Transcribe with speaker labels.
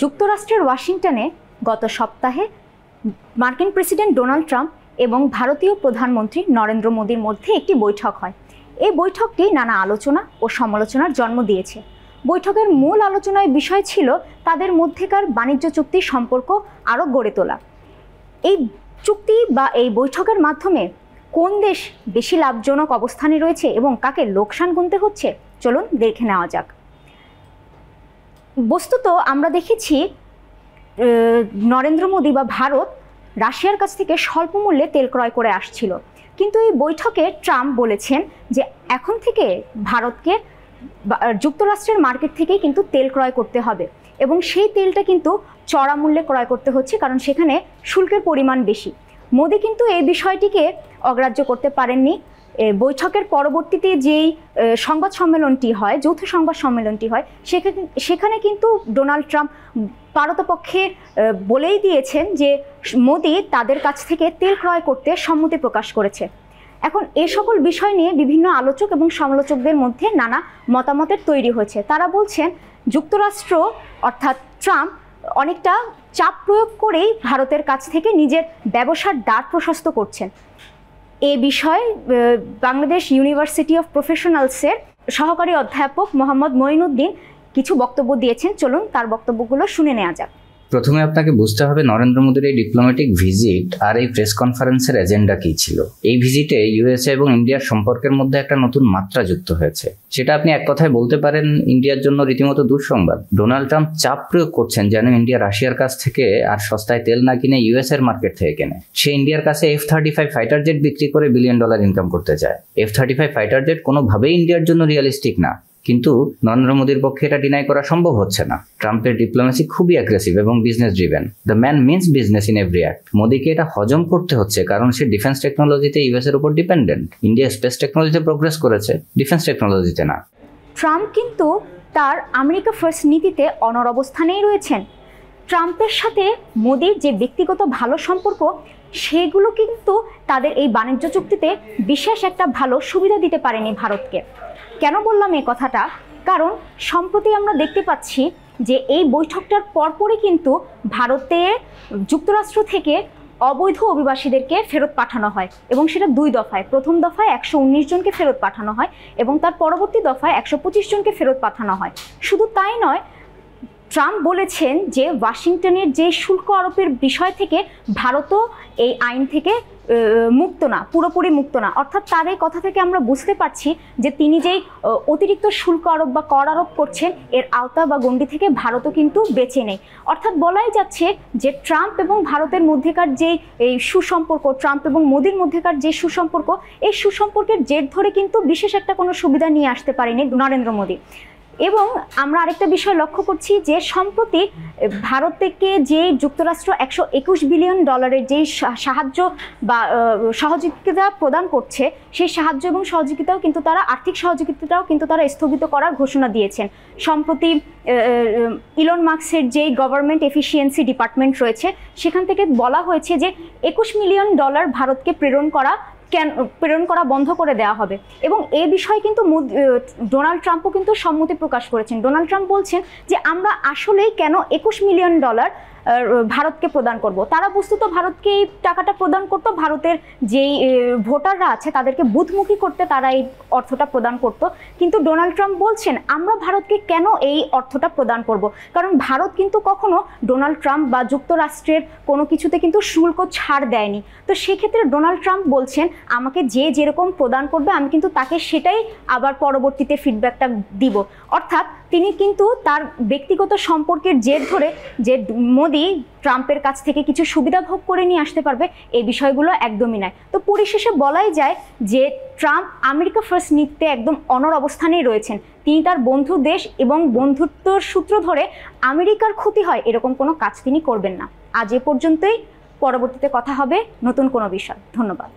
Speaker 1: যুক্তরাষ্ট্রের ওয়াশিংটনে গত সপ্তাহে মার্কিন প্রেসিডেন্ট ডোনাল্ড ট্রাম্প এবং ভারতীয় প্রধানমন্ত্রী নরেন্দ্র মোদীর মধ্যে একটি বৈঠক হয়। এই বৈঠকটি নানা আলোচনা ও সমালোচনার জন্ম দিয়েছে। বৈঠকের মূল আলোচনার বিষয় ছিল তাদের মধ্যেকার বাণিজ্য চুক্তির সম্পর্ক আরও গড়ে তোলা। এই চুক্তি বা এই বৈঠকের মাধ্যমে কোন দেশ বেশি লাভজনক অবস্থানে রয়েছে এবং কাকে লোকসান গুনতে হচ্ছে, চলুন দেখে নেওয়া যাক। বস্তুত আমরা দেখেছি নরেন্দ্র মোদী বা ভারত রাশিয়ার কাছ থেকে স্বল্প মূল্যে তেল ক্রয় করে আসছিল, কিন্তু এই বৈঠকে ট্রাম্প বলেছেন যে এখন থেকে ভারতকে যুক্তরাষ্ট্রের মার্কেট থেকেই কিন্তু তেল ক্রয় করতে হবে এবং সেই তেলটা কিন্তু চড়া মূল্যে ক্রয় করতে হচ্ছে, কারণ সেখানে শুল্কের পরিমাণ বেশি। মোদী কিন্তু এই বিষয়টিকে অগ্রাহ্য করতে পারেননি। বৈঠকের পরবর্তীতে যেই সংবাদ সম্মেলনটি হয়, যৌথ সংবাদ সম্মেলনটি হয়, সেখানে কিন্তু ডোনাল্ড ট্রাম্প পারতপক্ষে বলেই দিয়েছেন যে মোদী তাদের কাছ থেকে তেল ক্রয় করতে সম্মতি প্রকাশ করেছে। এখন এ সকল বিষয় নিয়ে বিভিন্ন আলোচক এবং সমালোচকদের মধ্যে নানা মতামতের তৈরি হয়েছে। তারা বলছেন যুক্তরাষ্ট্র অর্থাৎ ট্রাম্প অনেকটা চাপ প্রয়োগ করেই ভারতের কাছ থেকে নিজের ব্যবসার দ্বার প্রশস্ত করছেন। এ বিষয়ে বাংলাদেশ ইউনিভার্সিটি অফ প্রফেশনালসের সহকারী অধ্যাপক মোহাম্মদ মঈনুদ্দিন কিছু বক্তব্য দিয়েছেন। চলুন তার বক্তব্যগুলো শুনে নেওয়া যাক।
Speaker 2: প্রথমে আপনাকে বুঝতে হবে নরেন্দ্র মোদীর এই ডিপ্লোম্যাটিক ভিজিট আর এই প্রেস কনফারেন্সের এজেন্ডা কি ছিল। এই ভিজিটে ইউএসএ এবং ইন্ডিয়ার সম্পর্কের মধ্যে একটা নতুন মাত্রা যুক্ত হয়েছে। সেটা আপনি এক কথায় বলতে পারেন ইন্ডিয়ার জন্য রীতিমতো দুঃসংবাদ। ডোনাল্ড ট্রাম্প চাপ প্রয়োগ করছেন যেন ইন্ডিয়া রাশিয়ার কাছ থেকে আর সস্তায় তেল না কিনে ইউএস এর মার্কেট থেকে কেনে। সে ইন্ডিয়ার কাছে F-35 ফাইটার জেট বিক্রি করে $1 বিলিয়ন ইনকাম করতে চায়। F-35 ফাইটার জেট কোনোভাবেই ইন্ডিয়ার জন্য রিয়েলিস্টিক না, কিন্তু নরেন্দ্র মোদীর পক্ষে এটা ডিনাই করা সম্ভব হচ্ছে না। ট্রাম্পের ডিপ্লোমেসি খুবই অ্যাগ্রেসিভ এবং business driven. The man means business in every act. মোদীকে এটা হজম করতে হচ্ছে কারণ সে ডিফেন্স টেকনোলজিতে ইউএস এর উপর ডিপেন্ডেন্ট। ইন্ডিয়া স্পেস টেকনোলজিতে প্রোগ্রেস করেছে, ডিফেন্স টেকনোলজিতে না।
Speaker 1: ট্রাম্প কিন্তু তার আমেরিকা ফার্স্ট নীতিতে অনড় অবস্থানেই রয়েছেন। ট্রাম্পের সাথে মোদীর যে ব্যক্তিগত ভালো সম্পর্ক, সেগুলো কিন্তু তাদের এই বাণিজ্য চুক্তিতে বিশেষ একটা ভালো সুবিধা দিতে পারেনি ভারতকে। কেন বললাম এই কথাটা? কারণ সম্প্রতি আমরা দেখতে পাচ্ছি যে এই বৈঠকটার পরপরই কিন্তু ভারতে যুক্তরাষ্ট্র থেকে অবৈধ অভিবাসীদেরকে ফেরত পাঠানো হয় এবং সেটা 2 দফায়। প্রথম দফায় 119 জনকে ফেরত পাঠানো হয় এবং তার পরবর্তী দফায় 125 জনকে ফেরত পাঠানো হয়। শুধু তাই নয়, ট্রাম্প বলেছেন যে ওয়াশিংটনের যে শুল্ক আরোপের বিষয় থেকে ভারতও এই আইন থেকে মুক্ত না, পুরোপুরি মুক্ত না। অর্থাৎ তার এই কথা থেকে আমরা বুঝতে পারছি যে তিনি যেই অতিরিক্ত শুল্ক আরোপ বা কর আরোপ করছেন, এর আওতা বা গণ্ডি থেকে ভারতও কিন্তু বেঁচে নেই। অর্থাৎ বলাই যাচ্ছে যে ট্রাম্প এবং ভারতের মধ্যেকার যে এই সুসম্পর্ক, ট্রাম্প এবং মোদীর মধ্যেকার যে সুসম্পর্ক, এই সুসম্পর্কের জের ধরে কিন্তু বিশেষ একটা কোনো সুবিধা নিয়ে আসতে পারেনি নরেন্দ্র মোদী। এবং আমরা আরেকটা বিষয় লক্ষ্য করছি যে সম্প্রতি ভারত থেকে যে যুক্তরাষ্ট্র $121 বিলিয়ন যেই সাহায্য বা সহযোগিতা প্রদান করছে, সেই সাহায্য এবং সহযোগিতাও কিন্তু তারা, আর্থিক সহযোগিতাটাও কিন্তু তারা স্থগিত করার ঘোষণা দিয়েছেন। সম্প্রতি ইলন মাস্কের যেই গভর্নমেন্ট এফিসিয়েন্সি ডিপার্টমেন্ট রয়েছে, সেখান থেকে বলা হয়েছে যে $21 মিলিয়ন ভারতকে প্রেরণ করা বন্ধ করে দেওয়া হবে। এবং এই বিষয়ে কিন্তু ডোনাল্ড ট্রাম্পও কিন্তু সম্মতি প্রকাশ করেছেন। ডোনাল্ড ট্রাম্প বলছেন যে আমরা আসলেই কেন $21 মিলিয়ন ভারতকে প্রদান করব। তারা বস্তুত ভারতকে এই টাকাটা প্রদান করতো, ভারতের যেই ভোটাররা আছে তাদেরকে বুথমুখী করতে তারা এই অর্থটা প্রদান করত। কিন্তু ডোনাল্ড ট্রাম্প বলছেন আমরা ভারতকে কেন এই অর্থটা প্রদান করব, কারণ ভারত কিন্তু কখনো ডোনাল্ড ট্রাম্প বা যুক্তরাষ্ট্রের কোনো কিছুতে কিন্তু শুল্ক ছাড় দেয়নি। তো সেক্ষেত্রে ডোনাল্ড ট্রাম্প বলছেন আমাকে যে যেরকম প্রদান করবে আমি কিন্তু তাকে সেটাই আবার পরবর্তীতে ফিডব্যাকটা দিব। অর্থাৎ তিনি কিন্তু তার ব্যক্তিগত সম্পর্কের জের ধরে যে মোদী ট্রাম্পের কাছ থেকে কিছু সুবিধা ভোগ করে নিয়ে আসতে পারবে, এই বিষয়গুলো একদমই নয়। তো পরিশেষে বলাই যায় যে ট্রাম্প আমেরিকা ফার্স্ট নীতিতে একদম অনড় অবস্থানেই রয়েছেন। তিনি তার বন্ধু দেশ এবং বন্ধুত্বর সূত্র ধরে আমেরিকার ক্ষতি হয় এরকম কোনো কাজ তিনি করবেন না। আজ এ পর্যন্তই। পরবর্তীতে কথা হবে নতুন কোনো বিষয়। ধন্যবাদ।